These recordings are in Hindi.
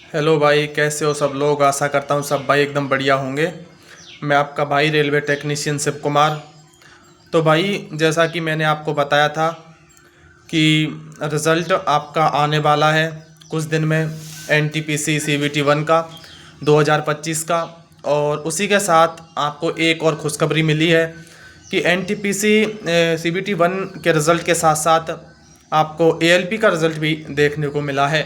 हेलो भाई, कैसे हो सब लोग। आशा करता हूँ सब भाई एकदम बढ़िया होंगे। मैं आपका भाई रेलवे टेक्नीशियन शिव कुमार। तो भाई, जैसा कि मैंने आपको बताया था कि रिज़ल्ट आपका आने वाला है कुछ दिन में, एनटीपीसी सीबीटी 1 का 2025 का। और उसी के साथ आपको एक और खुशखबरी मिली है कि एनटीपीसी सीबीटी 1 के रिज़ल्ट के साथ साथ आपको एएलपी का रिज़ल्ट भी देखने को मिला है।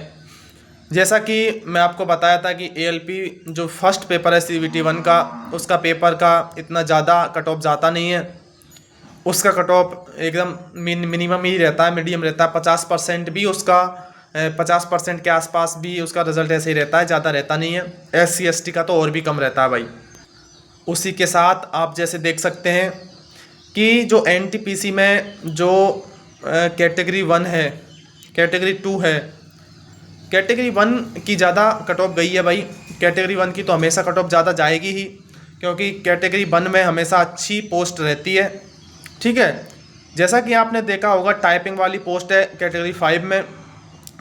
जैसा कि मैं आपको बताया था कि एएलपी जो फर्स्ट पेपर है सीबीटी 1 का, उसका पेपर का इतना ज़्यादा कट ऑफ जाता नहीं है। उसका कट ऑफ एकदम मिनिमम ही रहता है, मीडियम रहता है। 50% भी उसका 50% के आसपास भी उसका रिजल्ट ऐसे ही रहता है, ज़्यादा रहता नहीं है। SC ST का तो और भी कम रहता है भाई। उसी के साथ आप जैसे देख सकते हैं कि जो एनटीपीसी में जो कैटेगरी 1 है, कैटेगरी 2 है, कैटेगरी 1 की ज़्यादा कट ऑफ गई है भाई। कैटेगरी 1 की तो हमेशा कट ऑफ ज़्यादा जाएगी ही, क्योंकि कैटेगरी 1 में हमेशा अच्छी पोस्ट रहती है। ठीक है। जैसा कि आपने देखा होगा, टाइपिंग वाली पोस्ट है कैटेगरी 5 में।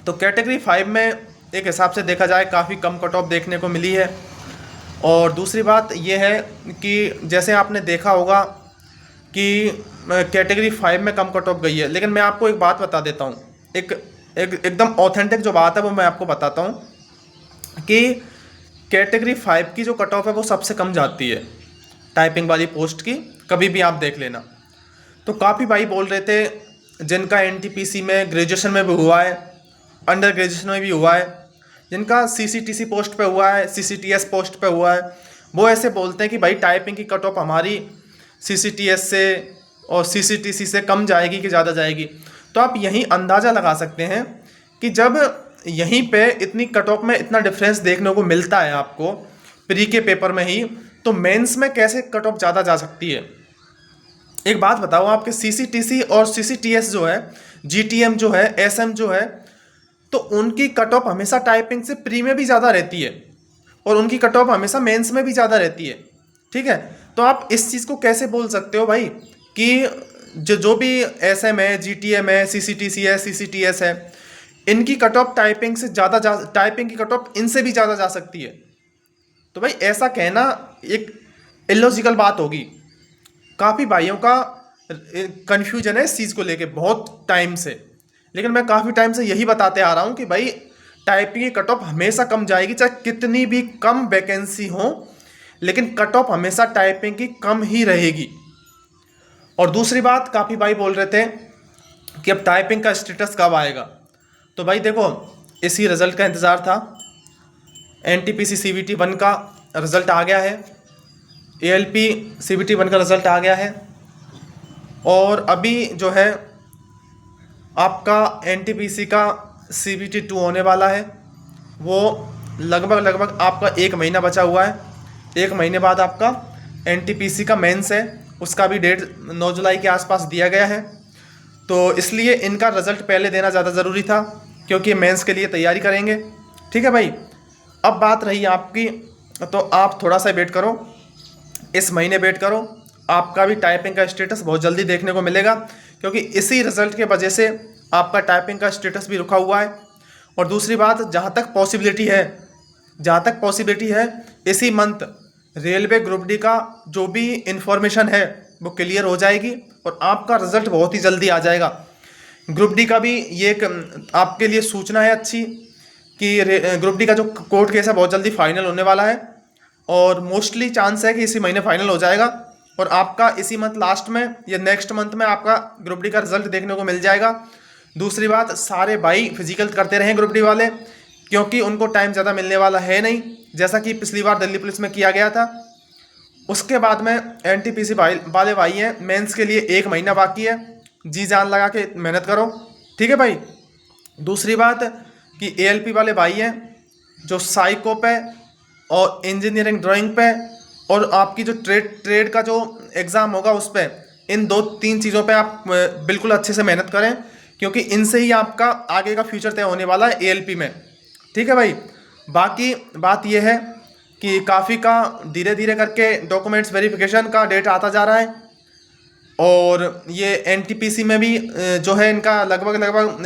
तो कैटेगरी 5 में एक हिसाब से देखा जाए काफ़ी कम कट ऑफ देखने को मिली है। और दूसरी बात यह है कि जैसे आपने देखा होगा कि कैटेगरी 5 में कम कट ऑफ गई है, लेकिन मैं आपको एक बात बता देता हूँ। एक एकदम ऑथेंटिक जो बात है वो मैं आपको बताता हूँ कि कैटेगरी 5 की जो कट ऑफ है वो सबसे कम जाती है टाइपिंग वाली पोस्ट की। कभी भी आप देख लेना। तो काफ़ी भाई बोल रहे थे जिनका एनटीपीसी में ग्रेजुएशन में भी हुआ है, अंडर ग्रेजुएशन में भी हुआ है, जिनका सीसीटीसी पोस्ट पे हुआ है, सीसीटीएस पोस्ट पे हुआ है, वो ऐसे बोलते हैं कि भाई टाइपिंग की कट ऑफ हमारी सीसीटीएस से और सीसीटीसी से कम जाएगी कि ज़्यादा जाएगी। तो आप यहीं अंदाज़ा लगा सकते हैं कि जब यहीं पे इतनी कट ऑफ में इतना डिफरेंस देखने को मिलता है आपको प्री के पेपर में ही, तो मेंस में कैसे कट ऑफ ज़्यादा जा सकती है। एक बात बताओ, आपके सीसीटीसी और सीसीटीएस जो है, जीटीएम जो है, एसएम जो है, तो उनकी कट ऑफ हमेशा टाइपिंग से प्री में भी ज़्यादा रहती है और उनकी कट ऑफ हमेशा मेंस में भी ज़्यादा रहती है। ठीक है। तो आप इस चीज़ को कैसे बोल सकते हो भाई कि जो जो भी एसएम है, जीटीएम है, सीसीटीसी है, सीसीटीएस है, इनकी कट ऑफ टाइपिंग से ज़्यादा टाइपिंग की कट ऑफ इनसे भी ज़्यादा जा सकती है। तो भाई ऐसा कहना एक इलॉजिकल बात होगी। काफ़ी भाइयों का कन्फ्यूजन है इस चीज़ को लेके बहुत टाइम से। लेकिन मैं काफ़ी टाइम से यही बताते आ रहा हूँ कि भाई टाइपिंग की कट ऑफ हमेशा कम जाएगी, चाहे कितनी भी कम वैकेंसी हो, लेकिन कट ऑफ हमेशा टाइपिंग की कम ही रहेगी। और दूसरी बात, काफ़ी भाई बोल रहे थे कि अब टाइपिंग का स्टेटस कब आएगा। तो भाई देखो, इसी रिज़ल्ट का इंतज़ार था। एनटीपीसी सीबीटी 1 का रिज़ल्ट आ गया है, एएलपी सीबीटी 1 का रिज़ल्ट आ गया है, और अभी जो है आपका एनटीपीसी का सीबीटी 2 होने वाला है। वो लगभग लगभग आपका 1 महीना बचा हुआ है। 1 महीने बाद आपका एनटीपीसी का मेंस है, उसका भी डेट 9 जुलाई के आसपास दिया गया है। तो इसलिए इनका रिज़ल्ट पहले देना ज़्यादा ज़रूरी था, क्योंकि मेंस के लिए तैयारी करेंगे। ठीक है भाई। अब बात रही आपकी, तो आप थोड़ा सा वेट करो, इस महीने वेट करो। आपका भी टाइपिंग का स्टेटस बहुत जल्दी देखने को मिलेगा, क्योंकि इसी रिज़ल्ट के वजह से आपका टाइपिंग का स्टेटस भी रुका हुआ है। और दूसरी बात, जहाँ तक पॉसिबिलिटी है इसी मंथ रेलवे ग्रुप डी का जो भी इंफॉर्मेशन है वो क्लियर हो जाएगी और आपका रिज़ल्ट बहुत ही जल्दी आ जाएगा। ग्रुप डी का भी ये एक आपके लिए सूचना है अच्छी कि ग्रुप डी का जो कोर्ट केस है बहुत जल्दी फाइनल होने वाला है, और मोस्टली चांस है कि इसी महीने फाइनल हो जाएगा और आपका इसी मंथ लास्ट में या नेक्स्ट मंथ में आपका ग्रुप डी का रिजल्ट देखने को मिल जाएगा। दूसरी बात, सारे भाई फिजिकल करते रहें ग्रुप डी वाले, क्योंकि उनको टाइम ज़्यादा मिलने वाला है नहीं, जैसा कि पिछली बार दिल्ली पुलिस में किया गया था। उसके बाद में एनटीपीसी वाले भाई हैं, मेंस के लिए 1 महीना बाकी है। जी जान लगा के मेहनत करो। ठीक है भाई। दूसरी बात कि एएलपी वाले भाई हैं जो साइको पे और इंजीनियरिंग ड्राइंग पे और आपकी जो ट्रेड का जो एग्ज़ाम होगा उस पे, इन 2-3 चीज़ों पे आप बिल्कुल अच्छे से मेहनत करें, क्योंकि इनसे ही आपका आगे का फ्यूचर तय होने वाला है एएलपी में। ठीक है भाई। बाकी बात यह है कि काफ़ी का धीरे धीरे करके डॉक्यूमेंट्स वेरिफिकेशन का डेट आता जा रहा है, और ये एनटीपीसी में भी जो है इनका लगभग लगभग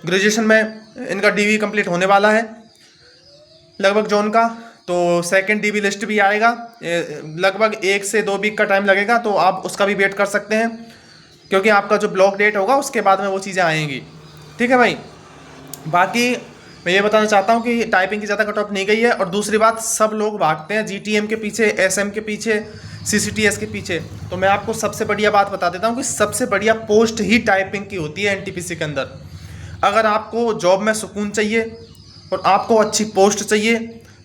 ग्रेजुएशन में इनका डीवी कंप्लीट होने वाला है। लगभग जोन का। तो सेकंड डीबी लिस्ट भी आएगा, लगभग 1 से 2 वीक का टाइम लगेगा, तो आप उसका भी वेट कर सकते हैं, क्योंकि आपका जो ब्लॉक डेट होगा उसके बाद में वो चीज़ें आएंगी। ठीक है भाई। बाकी मैं ये बताना चाहता हूँ कि टाइपिंग की ज़्यादा कट ऑफ नहीं गई है। और दूसरी बात, सब लोग भागते हैं जीटीएम के पीछे, एसएम के पीछे, सीसीटीएस के पीछे। तो मैं आपको सबसे बढ़िया बात बता देता हूँ कि सबसे बढ़िया पोस्ट ही टाइपिंग की होती है एनटीपीसी के अंदर। अगर आपको जॉब में सुकून चाहिए और आपको अच्छी पोस्ट चाहिए,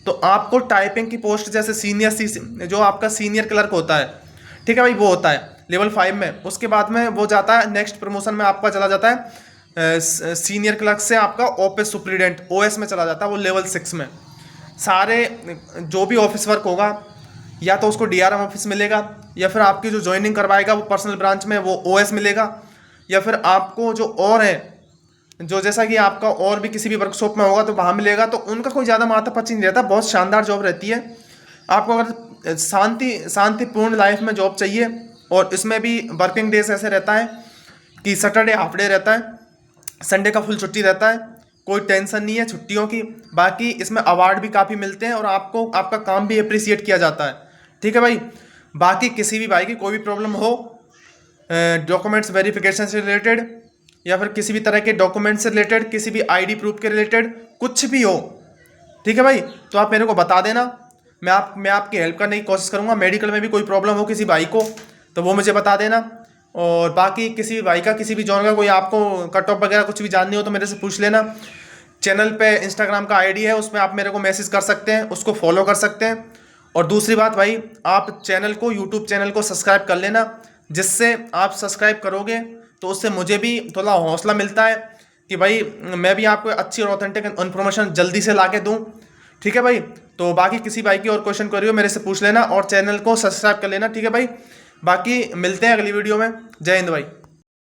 तो आपको टाइपिंग की पोस्ट, जैसे सीनियर जो आपका सीनियर क्लर्क होता है, ठीक है भाई, वो होता है लेवल 5 में। उसके बाद में वो जाता है नेक्स्ट प्रमोशन में, आपका चला जाता है सीनियर क्लर्क से आपका ऑफिस सुप्रीडेंट ओएस में चला जाता है, वो लेवल 6 में। सारे जो भी ऑफिस वर्क होगा, या तो उसको डीआरएम ऑफिस मिलेगा, या फिर आपकी जो ज्वाइनिंग करवाएगा वो पर्सनल ब्रांच में वो ओएस मिलेगा, या फिर आपको जो और है, जो जैसा कि आपका और भी किसी भी वर्कशॉप में होगा तो वहाँ मिलेगा। तो उनका कोई ज़्यादा माथापच्ची नहीं रहता, बहुत शानदार जॉब रहती है। आपको अगर शांतिपूर्ण लाइफ में जॉब चाहिए, और इसमें भी वर्किंग डेज ऐसे रहता है कि सैटरडे हाफ डे रहता है, संडे का फुल छुट्टी रहता है, कोई टेंशन नहीं है छुट्टियों की। बाकी इसमें अवार्ड भी काफ़ी मिलते हैं और आपको आपका काम भी अप्रिसिएट किया जाता है। ठीक है भाई। बाकी किसी भी भाई की कोई भी प्रॉब्लम हो, डॉक्यूमेंट्स वेरिफिकेशन से रिलेटेड, या फिर किसी भी तरह के डॉक्यूमेंट से रिलेटेड, किसी भी आईडी प्रूफ के रिलेटेड, कुछ भी हो, ठीक है भाई, तो आप मेरे को बता देना। मैं आपकी हेल्प करने की कोशिश करूँगा। मेडिकल में भी कोई प्रॉब्लम हो किसी भाई को, तो वो मुझे बता देना। और बाकी किसी भी भाई का, किसी भी जॉन का कोई आपको कट ऑफ वगैरह कुछ भी जाननी हो तो मेरे से पूछ लेना। चैनल पे इंस्टाग्राम का आईडी है, उसमें आप मेरे को मैसेज कर सकते हैं, उसको फॉलो कर सकते हैं। और दूसरी बात भाई, आप चैनल को, यूट्यूब चैनल को सब्सक्राइब कर लेना, जिससे आप सब्सक्राइब करोगे तो उससे मुझे भी थोड़ा हौसला मिलता है कि भाई मैं भी आपको अच्छी और ऑथेंटिक इन्फॉर्मेशन जल्दी से ला के दूँ। ठीक है भाई। तो बाकी किसी भाई की और क्वेश्चन क्वेरी हो मेरे से पूछ लेना, और चैनल को सब्सक्राइब कर लेना। ठीक है भाई। बाकी मिलते हैं अगली वीडियो में। जय हिंद भाई।